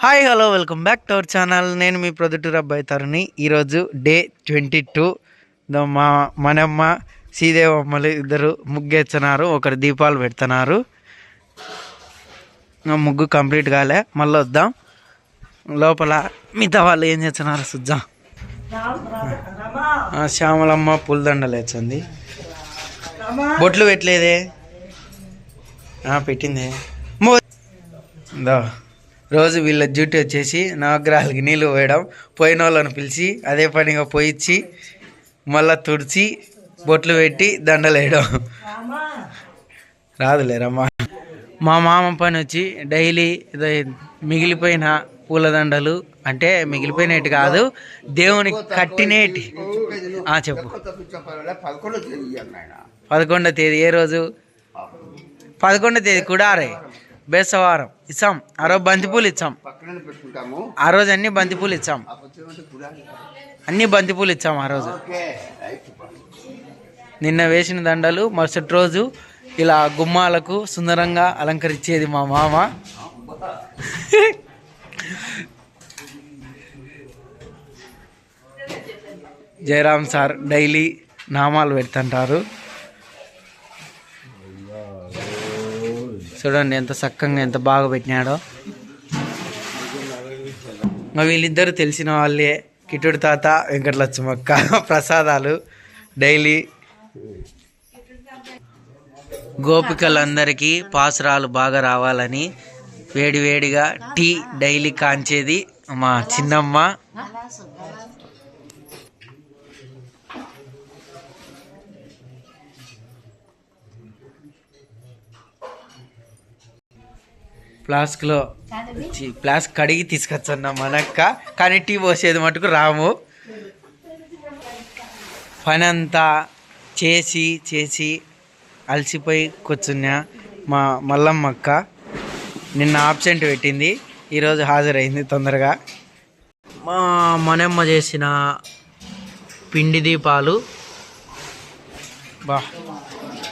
Hi hello welcome back to our channel. నేను మీ ప్రొద్దుటూరు అబ్బాయి తరుణి. ఈరోజు డే 22. మనమ్మ శ్రీదేవమ్మలు ఇద్దరు ముగ్గెచ్చున్నారు, ఒకరు దీపాలు పెడుతున్నారు. ముగ్గు కంప్లీట్ కాలే, మళ్ళీ వద్దాం. లోపల మిగతా వాళ్ళు ఏం చేస్తున్నారు చూద్దాం. శ్యామలమ్మ పూలదండలు వేస్తుంది. బొట్లు పెట్టలేదే, పెట్టిందే. రోజు వీళ్ళ డ్యూటీ వచ్చేసి నవగ్రహాలకి నీళ్ళు పోయడం, పోయిన వాళ్ళని పిలిచి అదే పనిగా పోయిచ్చి మళ్ళీ తుడిచి బొట్లు పెట్టి దండలు వేయడం. రాదులేరమ్మా. మా మామ పని వచ్చి డైలీ మిగిలిపోయిన పూలదండలు, అంటే మిగిలిపోయినట్టు కాదు, దేవునికి కట్టినేటి. చెప్పు. 11వ తేదీ ఏ రోజు? 11వ తేదీ కుడారే బేసవారం ఇచ్చాం. ఆ రోజు బంతిపూలు ఇచ్చాం. ఆ రోజు అన్ని బంతిపూలు ఇచ్చాం. ఆ రోజు నిన్న వేసిన దండలు మరుసటి రోజు ఇలా గుమ్మాలకు సుందరంగా అలంకరించేది మా మామ. జయరామ్ సార్ డైలీ నామాలు పెడుతుంటారు. చూడండి ఎంత చక్కగా, ఎంత బాగా పెట్టినాడో. వీళ్ళిద్దరు తెలిసిన వాళ్ళే, కిటుడు తాత, వెంకటలక్ష్మక్క. ప్రసాదాలు డైలీ. గోపికలందరికీ పాసురాలు బాగా రావాలని వేడివేడిగా టీ డైలీ కాంచేది మా చిన్నమ్మ. ఫ్లాస్క్ కడిగి తీసుకొచ్చున్నాం మనక్క, కానీ టీ పోసేది మటుకు రాము. పని అంతా చేసి అలసిపోయి కూర్చున్నా. మా మల్లమ్మక్క నిన్న ఆబ్సెంట్ పెట్టింది, ఈరోజు హాజరైంది తొందరగా. మా మనమ్మ చేసిన పిండి దీపాలు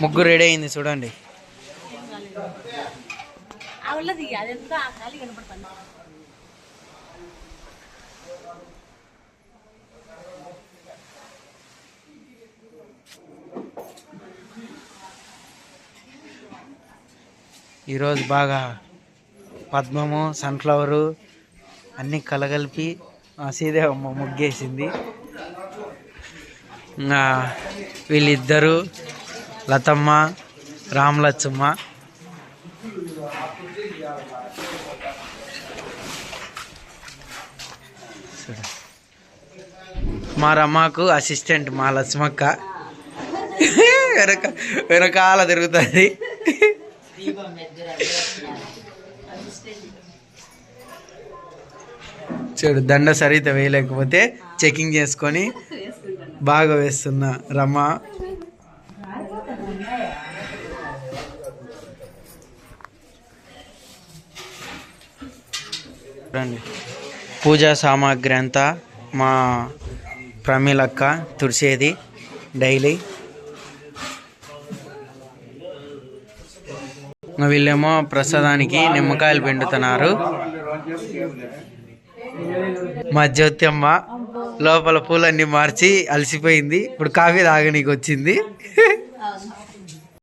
ముగ్గు రెడీ అయింది చూడండి. ఈరోజు బాగా పద్మము, సన్ఫ్లవరు అన్నీ కలగలిపి శ్రీదేవమ్మ ముగ్గేసింది. వీళ్ళిద్దరూ లతమ్మ, రామలచ్చమ్మ. మా రమ్మకు అసిస్టెంట్ మా లక్ష్మక్క. వెనకాల తిరుగుతుంది. చూడు, దండ సరిత వేయలేకపోతే చెకింగ్ చేసుకొని బాగా వేస్తున్నా రమ్మ. పూజా సామాగ్రి అంతా మా ప్రమీలక్క తుడిసేది డైలీ. వీళ్ళేమో ప్రసాదానికి నిమ్మకాయలు పిండుతున్నారు. మా జ్యోతమ్మ లోపల పూలన్నీ మార్చి అలసిపోయింది, ఇప్పుడు కాఫీ తాగనీకి వచ్చింది.